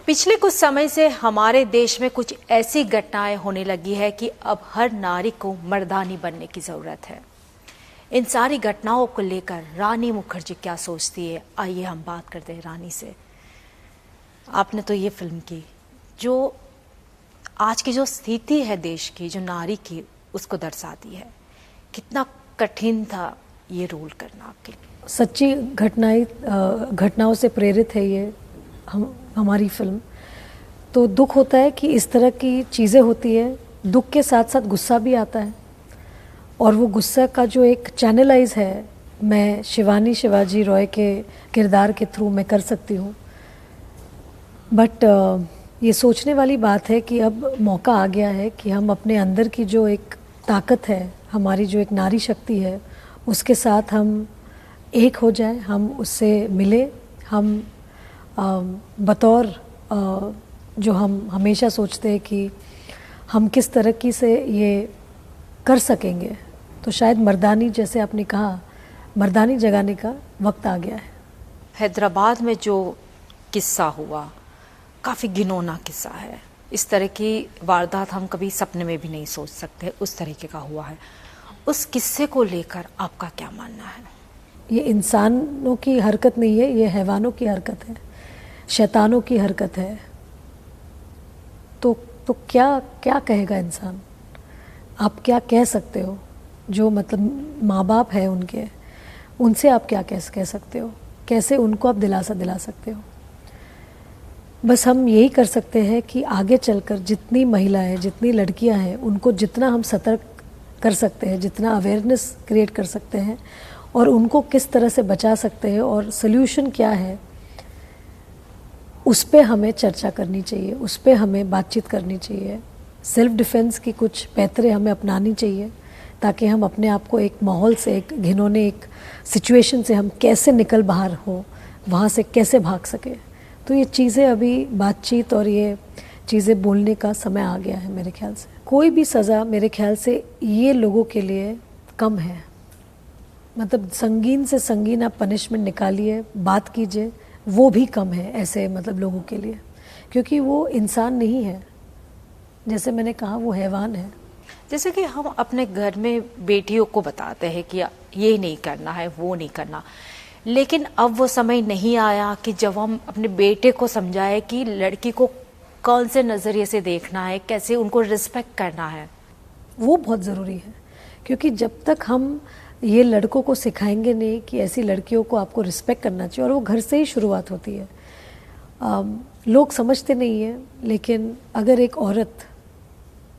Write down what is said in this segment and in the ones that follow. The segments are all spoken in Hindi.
पिछले कुछ समय से हमारे देश में कुछ ऐसी घटनाएं होने लगी है कि अब हर नारी को मर्दानी बनने की जरूरत है। इन सारी घटनाओं को लेकर रानी मुखर्जी क्या सोचती है, आइए हम बात करते हैं रानी से। आपने तो ये फिल्म की जो आज की जो स्थिति है देश की, जो नारी की, उसको दर्शाती है। कितना कठिन था ये रोल करना आपके लिए? सच्ची घटनाओं से प्रेरित है ये हमारी फिल्म। तो दुख होता है कि इस तरह की चीज़ें होती है। दुख के साथ साथ गुस्सा भी आता है, और वो गुस्सा का जो एक चैनलाइज है, मैं शिवानी शिवाजी रॉय के किरदार के थ्रू मैं कर सकती हूँ। बट ये सोचने वाली बात है कि अब मौका आ गया है कि हम अपने अंदर की जो एक ताकत है, हमारी जो एक नारी शक्ति है, उसके साथ हम एक हो जाए, हम उससे मिले। हम बतौर जो हम हमेशा सोचते हैं कि हम किस तरीके से ये कर सकेंगे, तो शायद मर्दानी, जैसे आपने कहा, मर्दानी जगाने का वक्त आ गया है। हैदराबाद में जो किस्सा हुआ काफ़ी घिनौना किस्सा है। इस तरह की वारदात हम कभी सपने में भी नहीं सोच सकते, उस तरीके का हुआ है। उस किस्से को लेकर आपका क्या मानना है? ये इंसानों की हरकत नहीं है, ये हैवानों की हरकत है, शैतानों की हरकत है। तो क्या क्या कहेगा इंसान? आप क्या कह सकते हो? जो मतलब माँ बाप है उनसे आप क्या कह सकते हो? कैसे उनको आप दिलासा दिला सकते हो? बस हम यही कर सकते हैं कि आगे चलकर जितनी महिलाएं, जितनी लड़कियां हैं, उनको जितना हम सतर्क कर सकते हैं, जितना अवेयरनेस क्रिएट कर सकते हैं, और उनको किस तरह से बचा सकते हैं और सल्यूशन क्या है, उस पे हमें चर्चा करनी चाहिए, उस पे हमें बातचीत करनी चाहिए। सेल्फ डिफेंस की कुछ पैतरे हमें अपनानी चाहिए, ताकि हम अपने आप को एक माहौल से, एक घिनौने एक सिचुएशन से हम कैसे निकल बाहर हो, वहाँ से कैसे भाग सके। तो ये चीज़ें अभी बातचीत और ये चीज़ें बोलने का समय आ गया है मेरे ख्याल से। कोई भी सज़ा मेरे ख्याल से ये लोगों के लिए कम है। मतलब संगीन से संगीन आप पनिशमेंट निकालिए, बात कीजिए, वो भी कम है ऐसे मतलब लोगों के लिए, क्योंकि वो इंसान नहीं है। जैसे मैंने कहा, वो हैवान है। जैसे कि हम अपने घर में बेटियों को बताते हैं कि ये नहीं करना है, वो नहीं करना, लेकिन अब वो समय नहीं आया कि जब हम अपने बेटे को समझाए कि लड़की को कौन से नज़रिए से देखना है, कैसे उनको रिस्पेक्ट करना है। वो बहुत ज़रूरी है, क्योंकि जब तक हम ये लड़कों को सिखाएंगे नहीं कि ऐसी लड़कियों को आपको रिस्पेक्ट करना चाहिए, और वो घर से ही शुरुआत होती है। लोग समझते नहीं है, लेकिन अगर एक औरत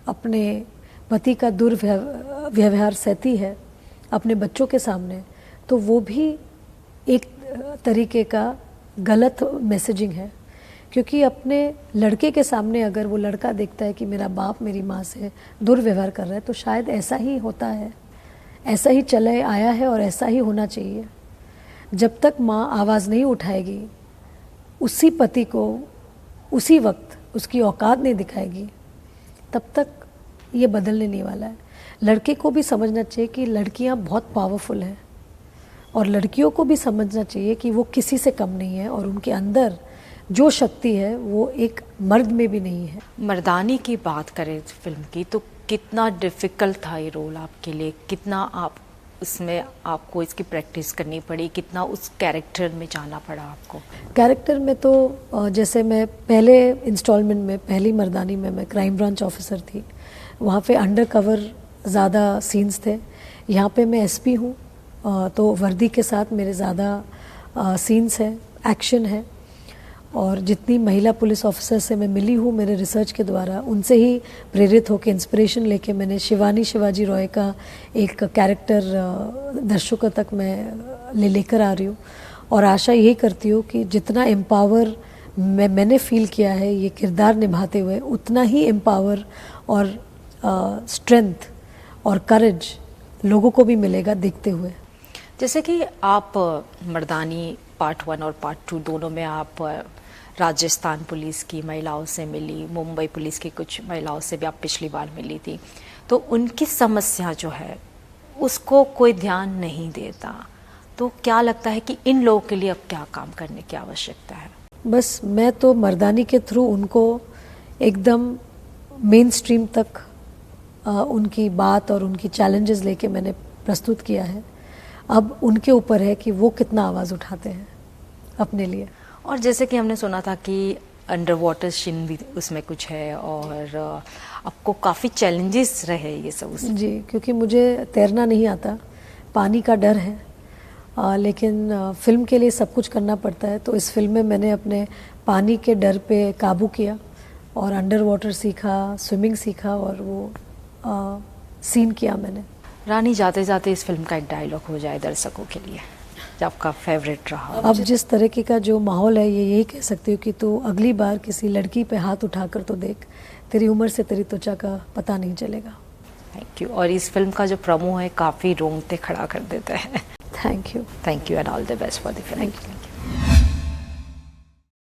अपने पति का दुर्व्यवहार सहती है अपने बच्चों के सामने, तो वो भी एक तरीके का गलत मैसेजिंग है। क्योंकि अपने लड़के के सामने अगर वो लड़का देखता है कि मेरा बाप मेरी माँ से दुर्व्यवहार कर रहा है, तो शायद ऐसा ही होता है, ऐसा ही चले आया है और ऐसा ही होना चाहिए। जब तक माँ आवाज़ नहीं उठाएगी, उसी पति को उसी वक्त उसकी औकात नहीं दिखाएगी, तब तक ये बदलने नहीं वाला है। लड़के को भी समझना चाहिए कि लड़कियाँ बहुत पावरफुल हैं, और लड़कियों को भी समझना चाहिए कि वो किसी से कम नहीं है, और उनके अंदर जो शक्ति है वो एक मर्द में भी नहीं है। मर्दानी की बात करें फिल्म की, तो कितना डिफ़िकल्ट था ये रोल आपके लिए? कितना आप उसमें आपको इसकी प्रैक्टिस करनी पड़ी? कितना उस कैरेक्टर में जाना पड़ा आपको? कैरेक्टर में तो जैसे मैं पहले इंस्टॉलमेंट में, पहली मर्दानी में मैं क्राइम ब्रांच ऑफिसर थी। वहाँ पे अंडर कवर ज़्यादा सीन्स थे। यहाँ पे मैं एसपी हूँ, तो वर्दी के साथ मेरे ज़्यादा सीन्स हैं, एक्शन है। और जितनी महिला पुलिस ऑफिसर से मैं मिली हूँ मेरे रिसर्च के द्वारा, उनसे ही प्रेरित होकर इंस्पिरेशन लेके मैंने शिवानी शिवाजी रॉय का एक कैरेक्टर दर्शकों तक मैं लेकर आ रही हूँ। और आशा यही करती हूँ कि जितना एम्पावर मैंने फील किया है ये किरदार निभाते हुए, उतना ही एम्पावर और स्ट्रेंथ और करेज लोगों को भी मिलेगा देखते हुए। जैसे कि आप मर्दानी पार्ट 1 और पार्ट 2 दोनों में आप राजस्थान पुलिस की महिलाओं से मिली, मुंबई पुलिस की कुछ महिलाओं से भी आप पिछली बार मिली थी, तो उनकी समस्या जो है उसको कोई ध्यान नहीं देता। तो क्या लगता है कि इन लोगों के लिए अब क्या काम करने की आवश्यकता है? बस मैं तो मर्दानी के थ्रू उनको एकदम मेन स्ट्रीम तक उनकी बात और उनकी चैलेंजेस लेके मैंने प्रस्तुत किया है। अब उनके ऊपर है कि वो कितना आवाज़ उठाते हैं अपने लिए। और जैसे कि हमने सुना था कि अंडर वाटर सीन भी उसमें कुछ है और आपको काफ़ी चैलेंजेस रहे ये सब उसमें। जी, क्योंकि मुझे तैरना नहीं आता, पानी का डर है, लेकिन फिल्म के लिए सब कुछ करना पड़ता है। तो इस फिल्म में मैंने अपने पानी के डर पे काबू किया और अंडर वाटर सीखा, स्विमिंग सीखा और वो सीन किया मैंने। रानी, जाते जाते इस फिल्म का एक डायलॉग हो जाए दर्शकों के लिए जो आपका फेवरेट रहा। अब जिस तरीके का जो माहौल है, ये यही कह सकती हूँ कि तू अगली बार किसी लड़की पे हाथ उठाकर तो देख, तेरी उम्र से तेरी त्वचा का पता नहीं चलेगा। Thank you. और इस फिल्म का जो प्रोमो है काफ़ी रोंगटे खड़ा कर देता है। Thank you. Thank you and all the best for the film. Thank you.